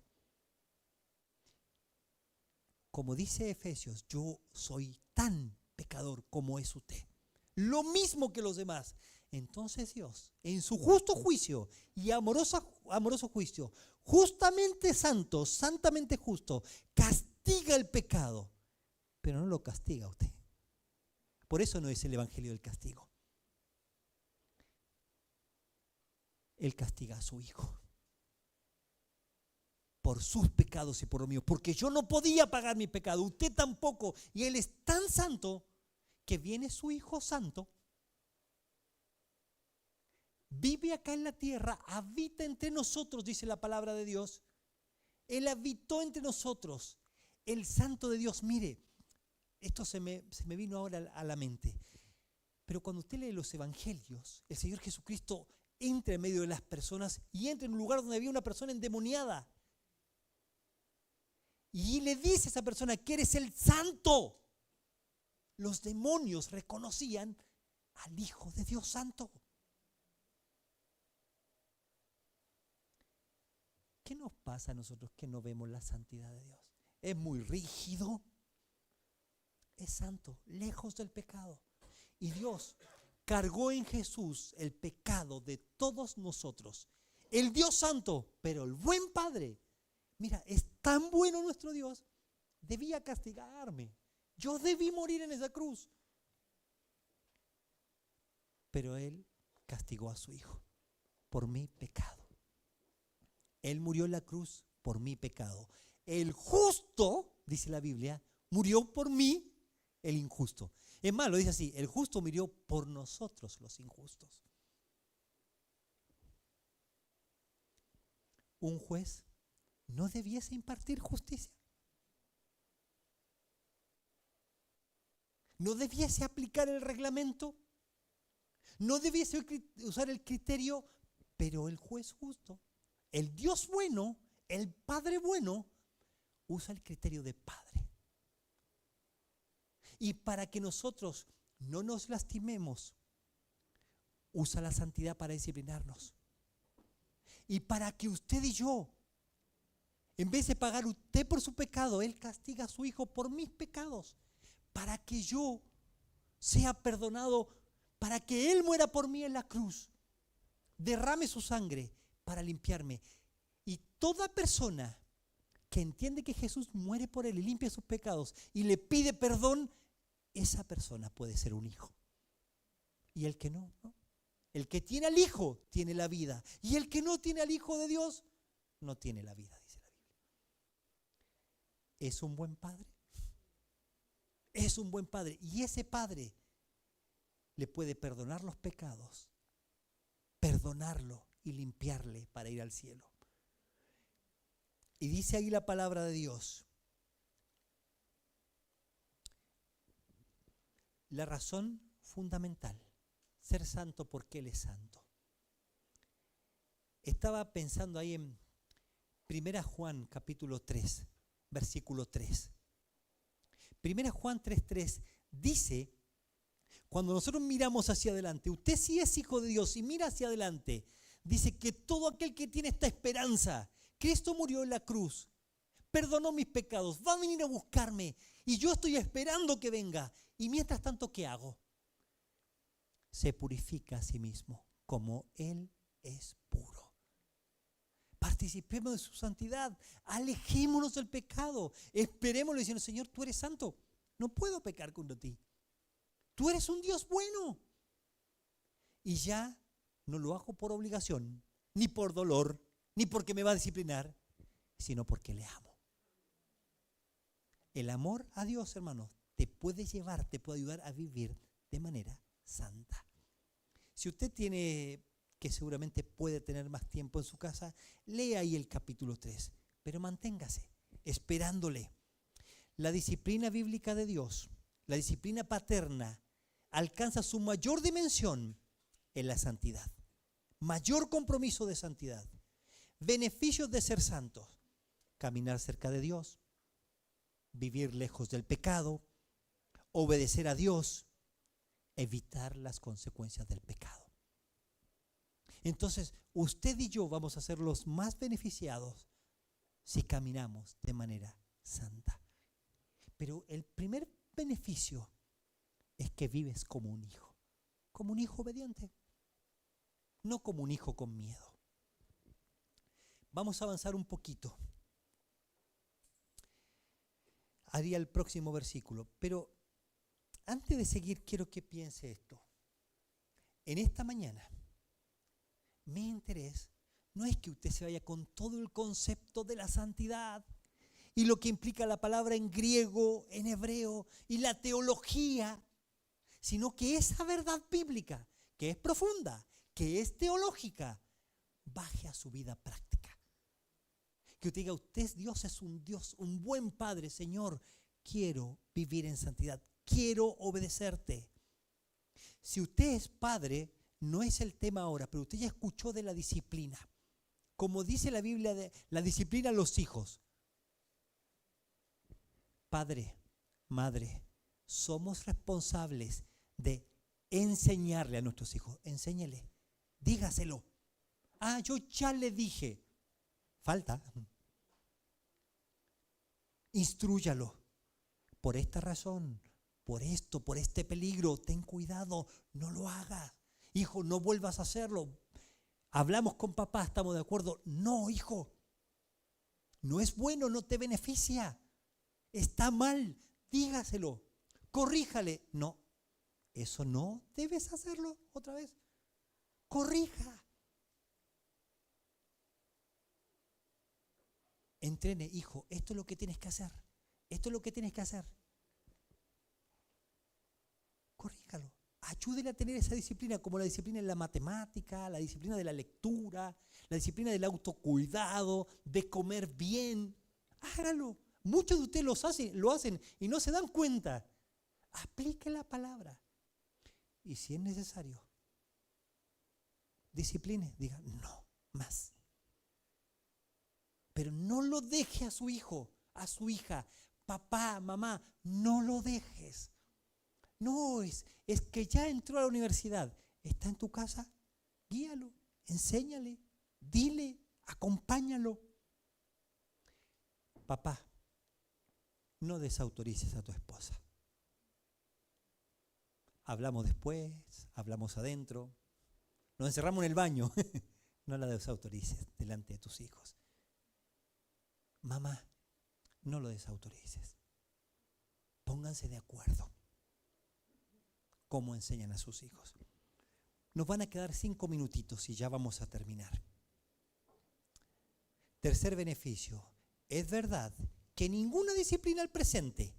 como dice Efesios, yo soy tan pecador como es usted. Lo mismo que los demás. Entonces Dios, en su justo juicio y amoroso juicio, justamente santo, santamente justo, castiga el pecado, pero no lo castiga a usted. Por eso no es el evangelio del castigo. Él castiga a su Hijo por sus pecados y por los míos, porque yo no podía pagar mi pecado, usted tampoco, y Él es tan santo que viene su Hijo santo, vive acá en la tierra, habita entre nosotros, dice la palabra de Dios. Él habitó entre nosotros, el santo de Dios. Mire, esto se me vino ahora a la mente, pero cuando usted lee los evangelios, el Señor Jesucristo entra en medio de las personas y entra en un lugar donde había una persona endemoniada. Y le dice a esa persona que eres el santo. Los demonios reconocían al Hijo de Dios santo. ¿Qué nos pasa a nosotros que no vemos la santidad de Dios? Es muy rígido. Es santo, lejos del pecado. Y Dios cargó en Jesús el pecado de todos nosotros. El Dios santo, pero el buen Padre. Mira, es tan bueno nuestro Dios, debía castigarme. Yo debí morir en esa cruz. Pero Él castigó a su Hijo por mi pecado. Él murió en la cruz por mi pecado. El justo, dice la Biblia, murió por mí, el injusto. Es más, lo dice así, el justo murió por nosotros los injustos. Un juez no debiese impartir justicia. No debiese aplicar el reglamento. No debiese usar el criterio, pero el juez justo, el Dios bueno, el Padre bueno, usa el criterio de Padre. Y para que nosotros no nos lastimemos, usa la santidad para disciplinarnos. Y para que usted y yo, en vez de pagar usted por su pecado, Él castiga a su Hijo por mis pecados. Para que yo sea perdonado, para que Él muera por mí en la cruz. Derrame su sangre para limpiarme. Y toda persona que entiende que Jesús muere por él y limpia sus pecados y le pide perdón, esa persona puede ser un hijo. Y el que no, ¿no? El que tiene al Hijo tiene la vida. Y el que no tiene al Hijo de Dios no tiene la vida, dice la Biblia. ¿Es un buen padre? Es un buen padre. Y ese padre le puede perdonar los pecados, perdonarlo y limpiarle para ir al cielo. Y dice ahí la palabra de Dios. La razón fundamental, ser santo porque Él es santo. Estaba pensando ahí en 1 Juan capítulo 3, versículo 3. 1 Juan 3:3 dice, cuando nosotros miramos hacia adelante, usted sí es hijo de Dios y mira hacia adelante, dice que todo aquel que tiene esta esperanza, Cristo murió en la cruz, perdonó mis pecados, va a venir a buscarme y yo estoy esperando que venga. Y mientras tanto, ¿qué hago? Se purifica a sí mismo como Él es puro. Participemos de su santidad, alejémonos del pecado, esperémoslo diciendo, Señor, tú eres santo, no puedo pecar contra ti. Tú eres un Dios bueno. Y ya no lo hago por obligación, ni por dolor, ni porque me va a disciplinar, sino porque le amo. El amor a Dios, hermanos, te puede llevar, te puede ayudar a vivir de manera santa. Si usted tiene, que seguramente puede tener más tiempo en su casa, lea ahí el capítulo 3, pero manténgase esperándole. La disciplina bíblica de Dios, la disciplina paterna, alcanza su mayor dimensión en la santidad. Mayor compromiso de santidad. Beneficios de ser santos. Caminar cerca de Dios, vivir lejos del pecado, obedecer a Dios, evitar las consecuencias del pecado. Entonces, usted y yo vamos a ser los más beneficiados si caminamos de manera santa. Pero el primer beneficio es que vives como un hijo obediente, no como un hijo con miedo. Vamos a avanzar un poquito. Haría el próximo versículo, pero antes de seguir quiero que piense esto. En esta mañana, mi interés no es que usted se vaya con todo el concepto de la santidad y lo que implica la palabra en griego, en hebreo y la teología, sino que esa verdad bíblica, que es profunda, que es teológica, baje a su vida práctica. Que usted diga, Dios es un Dios, un buen Padre, Señor, quiero vivir en santidad, quiero obedecerte. Si usted es padre, no es el tema ahora, pero usted ya escuchó de la disciplina. Como dice la Biblia, de la disciplina a los hijos. Padre, madre, somos responsables de enseñarle a nuestros hijos. Enséñele, dígaselo. Yo ya le dije. Falta. Instrúyalo. Por esta razón, por esto, por este peligro, ten cuidado, no lo hagas. Hijo, no vuelvas a hacerlo. Hablamos con papá, estamos de acuerdo. No, hijo, no es bueno, no te beneficia. Está mal, dígaselo. Corríjale. No, eso no debes hacerlo otra vez. Corrija. Entrene, hijo, esto es lo que tienes que hacer. Esto es lo que tienes que hacer. Corríjalo. Ayúdele a tener esa disciplina, como la disciplina en la matemática, la disciplina de la lectura, la disciplina del autocuidado, de comer bien. Hágalo. Muchos de ustedes lo hacen y no se dan cuenta. Aplique la palabra. Y si es necesario, discipline, diga, no, más. Pero no lo deje a su hijo, a su hija. Papá, mamá, no lo dejes. No, es que ya entró a la universidad. Está en tu casa, guíalo, enséñale, dile, acompáñalo. Papá, no desautorices a tu esposa. Hablamos después, hablamos adentro, nos encerramos en el baño. No la desautorices delante de tus hijos. Mamá, no lo desautorices. Pónganse de acuerdo. ¿Cómo enseñan a sus hijos? Nos van a quedar 5 minutitos y ya vamos a terminar. Tercer beneficio. Es verdad que ninguna disciplina al presente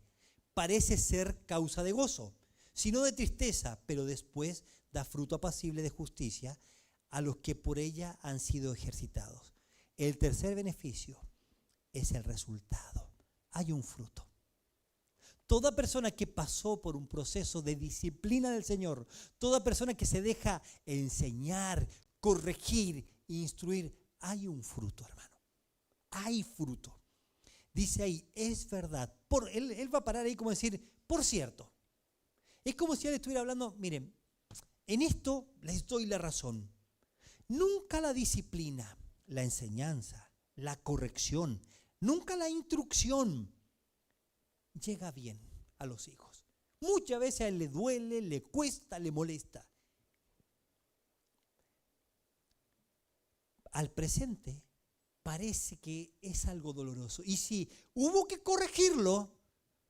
parece ser causa de gozo, sino de tristeza, pero después da fruto apacible de justicia a los que por ella han sido ejercitados. El tercer beneficio es el resultado. Hay un fruto. Toda persona que pasó por un proceso de disciplina del Señor, toda persona que se deja enseñar, corregir, instruir, hay un fruto, hermano. Hay fruto. Dice ahí, es verdad. Él va a parar ahí como decir, por cierto. Es como si él estuviera hablando, miren, en esto les doy la razón. Nunca la disciplina, la enseñanza, la corrección, nunca la instrucción llega bien a los hijos. Muchas veces a él le duele, le cuesta, le molesta. Al presente parece que es algo doloroso. Y si hubo que corregirlo,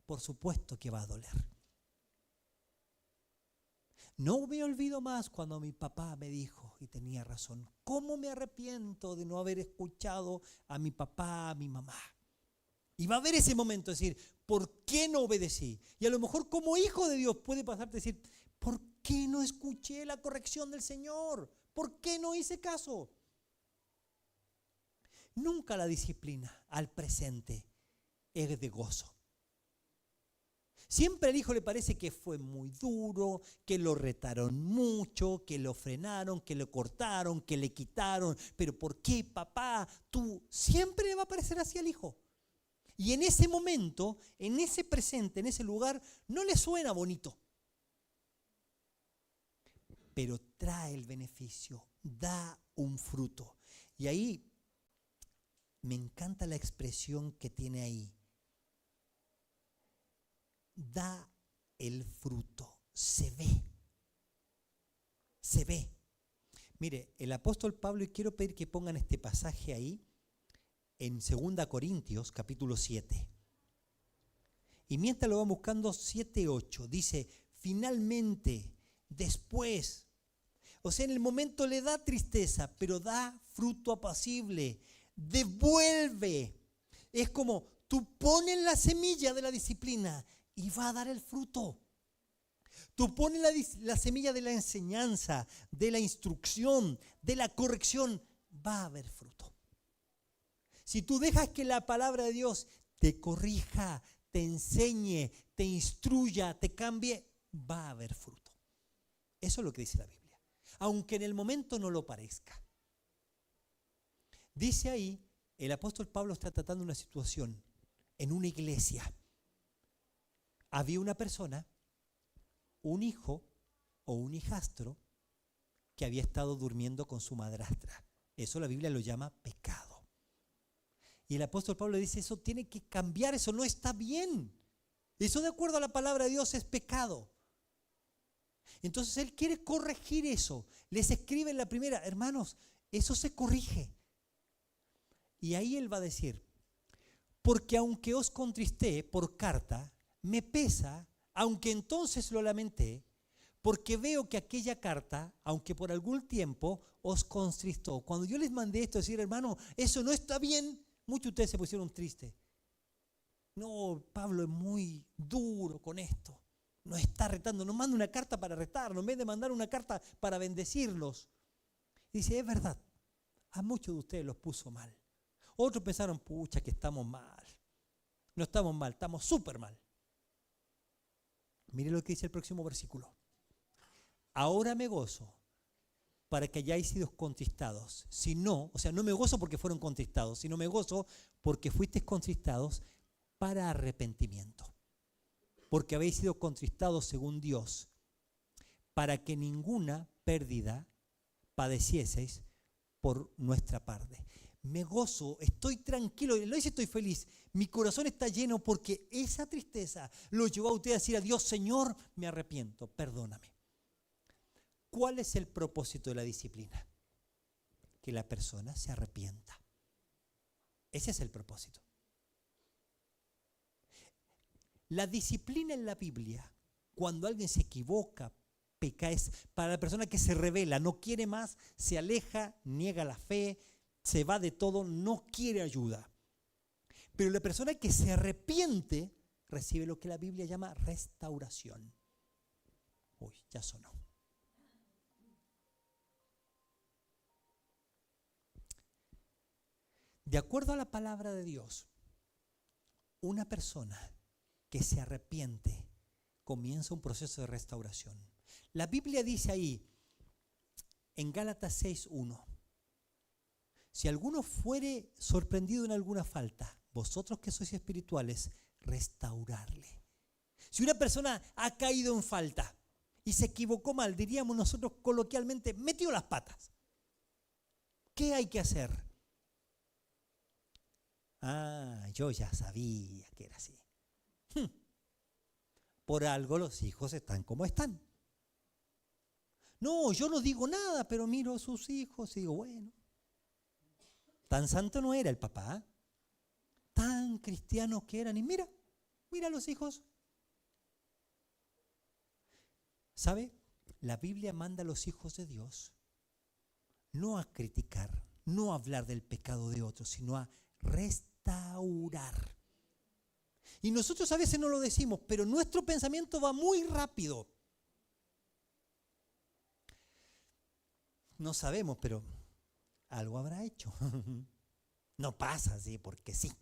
por supuesto que va a doler. No me olvido más cuando mi papá me dijo, y tenía razón, ¿cómo me arrepiento de no haber escuchado a mi papá, a mi mamá? Y va a haber ese momento de decir, ¿por qué no obedecí? Y a lo mejor como hijo de Dios puede pasarte a decir, ¿por qué no escuché la corrección del Señor? ¿Por qué no hice caso? Nunca la disciplina al presente es de gozo. Siempre al hijo le parece que fue muy duro, que lo retaron mucho, que lo frenaron, que lo cortaron, que le quitaron. Pero ¿por qué, papá? Tú siempre le va a parecer así al hijo. Y en ese momento, en ese presente, en ese lugar, no le suena bonito. Pero trae el beneficio, da un fruto. Y ahí me encanta la expresión que tiene ahí. da el fruto. Se ve. Se ve. Mire, el apóstol Pablo, y quiero pedir que pongan este pasaje ahí, en 2 Corintios, capítulo 7. Y mientras lo van buscando, 7:8, dice, finalmente, después, o sea, en el momento le da tristeza, pero da fruto apacible, devuelve. Es como tú pones la semilla de la disciplina y va a dar el fruto. Tú pones la semilla de la enseñanza, de la instrucción, de la corrección, va a haber fruto. Si tú dejas que la palabra de Dios te corrija, te enseñe, te instruya, te cambie, va a haber fruto. Eso es lo que dice la Biblia, aunque en el momento no lo parezca. Dice ahí, el apóstol Pablo está tratando una situación en una iglesia. Había una persona, un hijo o un hijastro, que había estado durmiendo con su madrastra. Eso la Biblia lo llama pecado. Y el apóstol Pablo dice, eso tiene que cambiar, eso no está bien. Eso de acuerdo a la palabra de Dios es pecado. Entonces él quiere corregir eso. Les escribe en la primera, hermanos, eso se corrige. Y ahí él va a decir, porque aunque os contristé por carta, me pesa, aunque entonces lo lamenté, porque veo que aquella carta, aunque por algún tiempo, os contristó. Cuando yo les mandé esto, decir, hermano, eso no está bien, muchos de ustedes se pusieron tristes. No, Pablo es muy duro con esto. Nos está retando, nos manda una carta para retarnos, en vez de mandar una carta para bendecirlos. Dice, es verdad, a muchos de ustedes los puso mal. Otros pensaron, pucha, que estamos mal. No estamos mal, estamos súper mal. Mire lo que dice el próximo versículo. Ahora me gozo para que hayáis sido contristados. Si no, o sea, no me gozo porque fueron contristados, sino me gozo porque fuisteis contristados para arrepentimiento. Porque habéis sido contristados según Dios, para que ninguna pérdida padecieseis por nuestra parte. Me gozo, estoy tranquilo, no dice estoy feliz, mi corazón está lleno porque esa tristeza lo llevó a usted a decir a Dios, Señor, me arrepiento, perdóname. ¿Cuál es el propósito de la disciplina? Que la persona se arrepienta. Ese es el propósito. La disciplina en la Biblia, cuando alguien se equivoca, peca, es para la persona que se rebela, no quiere más, se aleja, niega la fe, se va de todo, no quiere ayuda. Pero la persona que se arrepiente recibe lo que la Biblia llama restauración. Uy, ya sonó. De acuerdo a la palabra de Dios, una persona que se arrepiente comienza un proceso de restauración. La Biblia dice ahí, en Gálatas 6:1, si alguno fuere sorprendido en alguna falta, vosotros que sois espirituales, restaurarle. Si una persona ha caído en falta y se equivocó mal, diríamos nosotros coloquialmente, metió las patas. ¿Qué hay que hacer? Ah, yo ya sabía que era así. Por algo los hijos están como están. No, yo no digo nada, pero miro a sus hijos y digo, bueno, tan santo no era el papá, tan cristianos que eran, y mira a los hijos. ¿Sabe? La Biblia manda a los hijos de Dios no a criticar, no a hablar del pecado de otros, sino a restaurar. Y nosotros a veces no lo decimos, pero nuestro pensamiento va muy rápido. No sabemos, pero algo habrá hecho. No pasa así porque sí.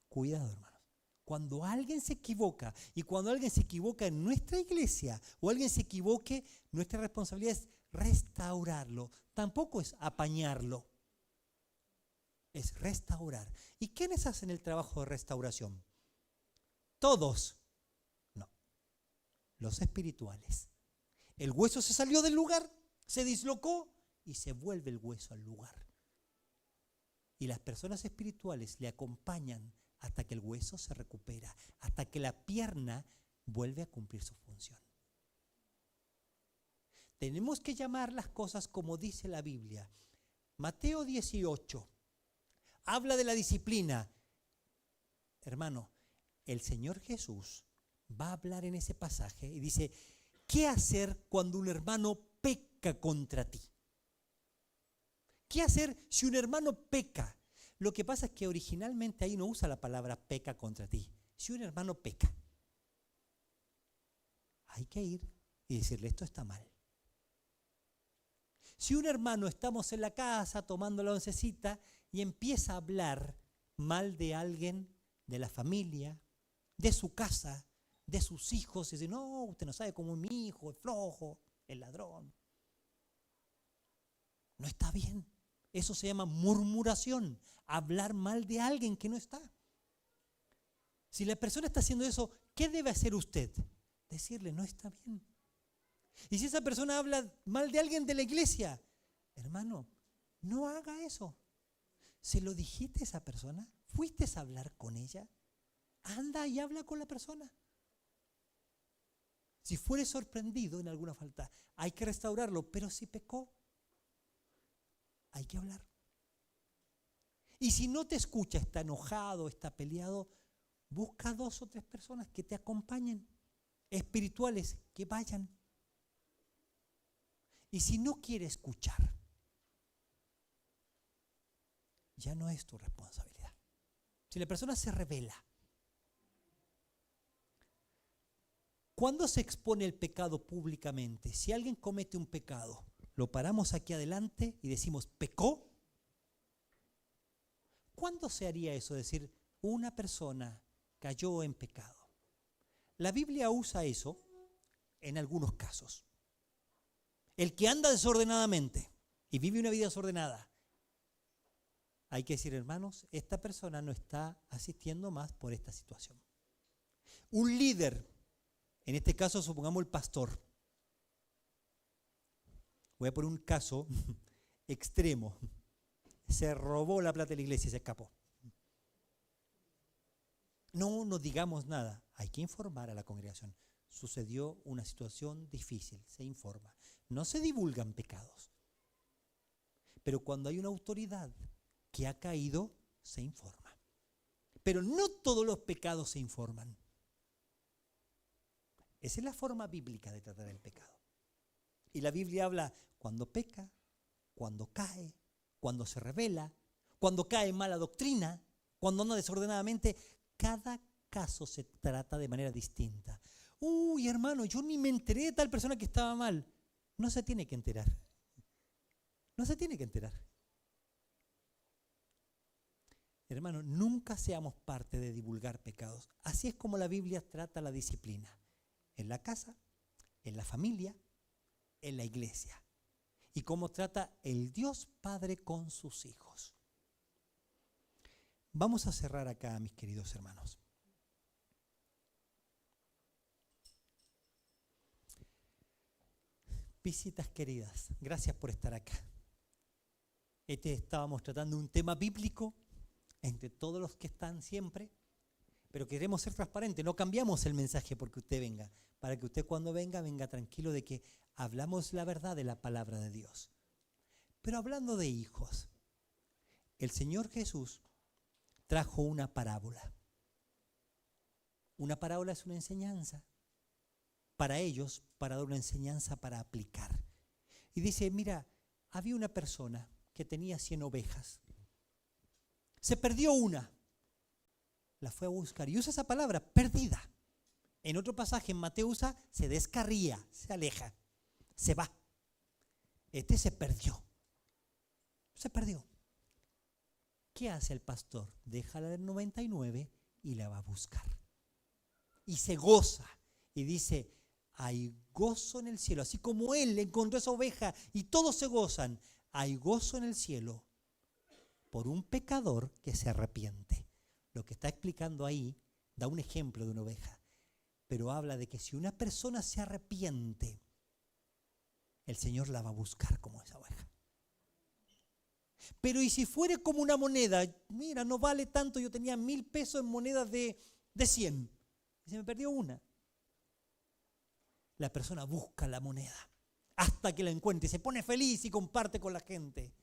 Cuidado, hermanos. Cuando alguien se equivoca, y cuando alguien se equivoca en nuestra iglesia, o alguien se equivoque, nuestra responsabilidad es restaurarlo. Tampoco es apañarlo. Es restaurar. ¿Y quiénes hacen el trabajo de restauración? Todos. No. Los espirituales. El hueso se salió del lugar, se dislocó y se vuelve el hueso al lugar. Y las personas espirituales le acompañan hasta que el hueso se recupera, hasta que la pierna vuelve a cumplir su función. Tenemos que llamar las cosas como dice la Biblia. Mateo 18 habla de la disciplina. Hermano, el Señor Jesús va a hablar en ese pasaje y dice, ¿qué hacer cuando un hermano peca contra ti? ¿Qué hacer si un hermano peca? Lo que pasa es que originalmente ahí no usa la palabra peca contra ti. Si un hermano peca, hay que ir y decirle, esto está mal. Si un hermano estamos en la casa tomando la oncecita y empieza a hablar mal de alguien, de la familia, de su casa, de sus hijos, y dice, no, usted no sabe cómo es mi hijo, es flojo, es ladrón. No está bien. Eso se llama murmuración, hablar mal de alguien que no está. Si la persona está haciendo eso, ¿qué debe hacer usted? Decirle, no está bien. Y si esa persona habla mal de alguien de la iglesia, hermano, no haga eso. ¿Se lo dijiste a esa persona? ¿Fuiste a hablar con ella? Anda y habla con la persona. Si fuere sorprendido en alguna falta, hay que restaurarlo, pero si pecó, hay que hablar. Y si no te escucha, está enojado, está peleado, busca 2 o 3 personas que te acompañen, espirituales, que vayan. Y si no quiere escuchar, ya no es tu responsabilidad. Si la persona se revela, ¿cuándo se expone el pecado públicamente? Si alguien comete un pecado, lo paramos aquí adelante y decimos, ¿pecó? ¿Cuándo se haría eso? Decir, una persona cayó en pecado. La Biblia usa eso en algunos casos. El que anda desordenadamente y vive una vida desordenada, hay que decir, hermanos, esta persona no está asistiendo más por esta situación. Un líder, en este caso supongamos el pastor. Voy a poner un caso extremo. Se robó la plata de la iglesia y se escapó. No digamos nada. Hay que informar a la congregación. Sucedió una situación difícil, se informa. No se divulgan pecados. Pero cuando hay una autoridad que ha caído, se informa. Pero no todos los pecados se informan. Esa es la forma bíblica de tratar el pecado. Y la Biblia habla cuando peca, cuando cae, cuando se revela, cuando cae en mala doctrina, cuando anda desordenadamente. Cada caso se trata de manera distinta. Uy, hermano, yo ni me enteré de tal persona que estaba mal. No se tiene que enterar. No se tiene que enterar. Hermano, nunca seamos parte de divulgar pecados. Así es como la Biblia trata la disciplina. En la casa, en la familia, en la iglesia. Y cómo trata el Dios Padre con sus hijos. Vamos a cerrar acá, mis queridos hermanos. Visitas queridas, gracias por estar acá. Estábamos tratando un tema bíblico entre todos los que están siempre, pero queremos ser transparentes, no cambiamos el mensaje porque usted venga, para que usted cuando venga, venga tranquilo de que hablamos la verdad de la palabra de Dios. Pero hablando de hijos, el Señor Jesús trajo una parábola. Una parábola es una enseñanza para ellos, para dar una enseñanza para aplicar. Y dice, mira, había una persona que tenía 100 ovejas. Se perdió una. La fue a buscar. Y usa esa palabra, perdida. En otro pasaje en Mateo usa, se descarría, se aleja, se va. Se perdió. Se perdió. ¿Qué hace el pastor? Deja la del 99 y la va a buscar. Y se goza. Y dice, hay gozo en el cielo. Así como él encontró esa oveja y todos se gozan, hay gozo en el cielo por un pecador que se arrepiente. Lo que está explicando ahí da un ejemplo de una oveja. Pero habla de que si una persona se arrepiente, el Señor la va a buscar como esa oveja. Pero ¿y si fuere como una moneda? Mira, no vale tanto, yo tenía 1.000 pesos en monedas de 100 y se me perdió una. La persona busca la moneda hasta que la encuentre y se pone feliz y comparte con la gente.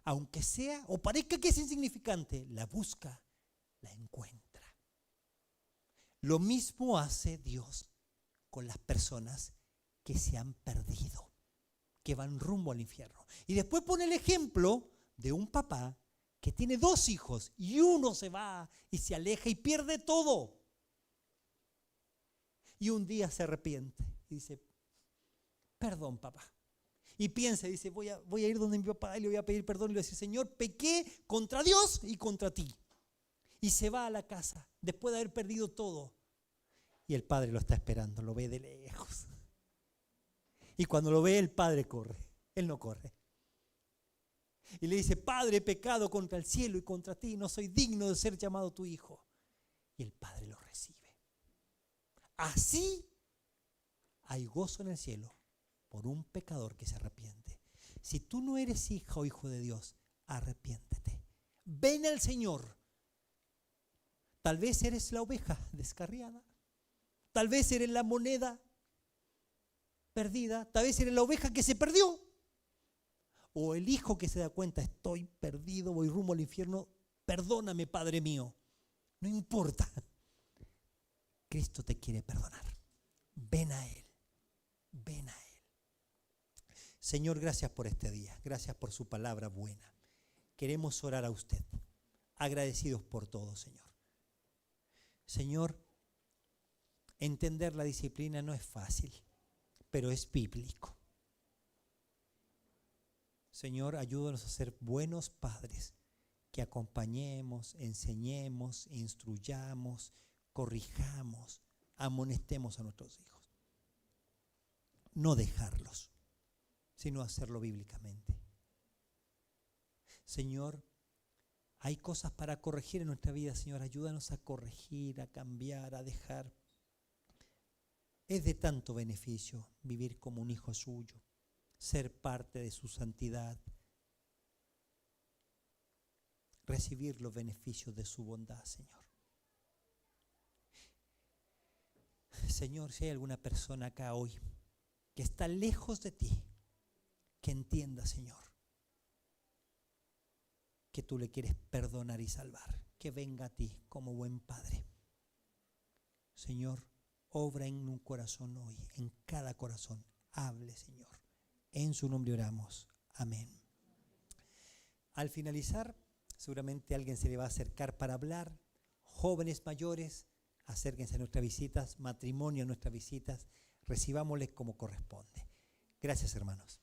Aunque sea o parezca que es insignificante, la busca, la encuentra. Lo mismo hace Dios con las personas que se han perdido, que van rumbo al infierno. Y después pone el ejemplo de un papá que tiene 2 hijos y uno se va y se aleja y pierde todo. Y un día se arrepiente y dice, perdón, papá. Y piensa y dice, voy a ir donde mi papá y le voy a pedir perdón y le voy a decir, Señor, pequé contra Dios y contra ti. Y se va a la casa después de haber perdido todo. Y el padre lo está esperando, lo ve de lejos. Y cuando lo ve, el padre corre. Él no corre. Y le dice, Padre, he pecado contra el cielo y contra ti, no soy digno de ser llamado tu hijo. Y el padre lo recibe. Así hay gozo en el cielo por un pecador que se arrepiente. Si tú no eres hija o hijo de Dios, arrepiéntete. Ven al Señor. Tal vez eres la oveja descarriada. Tal vez eres la moneda perdida. Tal vez eres la oveja que se perdió. O el hijo que se da cuenta, estoy perdido, voy rumbo al infierno. Perdóname, Padre mío. No importa. Cristo te quiere perdonar. Ven a Él. Ven a Él. Señor, gracias por este día. Gracias por su palabra buena. Queremos orar a usted. Agradecidos por todo, Señor. Señor, entender la disciplina no es fácil, pero es bíblico. Señor, ayúdanos a ser buenos padres, que acompañemos, enseñemos, instruyamos, corrijamos, amonestemos a nuestros hijos. No dejarlos, sino hacerlo bíblicamente. Señor, hay cosas para corregir en nuestra vida, Señor. Ayúdanos a corregir, a cambiar, a dejar. Es de tanto beneficio vivir como un hijo suyo, ser parte de su santidad, recibir los beneficios de su bondad, Señor. Señor, si hay alguna persona acá hoy que está lejos de ti, que entienda, Señor, que tú le quieres perdonar y salvar, que venga a ti como buen Padre. Señor, obra en un corazón hoy, en cada corazón. Hable, Señor. En su nombre oramos. Amén. Al finalizar, seguramente alguien se le va a acercar para hablar. Jóvenes mayores, acérquense a nuestras visitas, matrimonio a nuestras visitas, recibámosles como corresponde. Gracias, hermanos.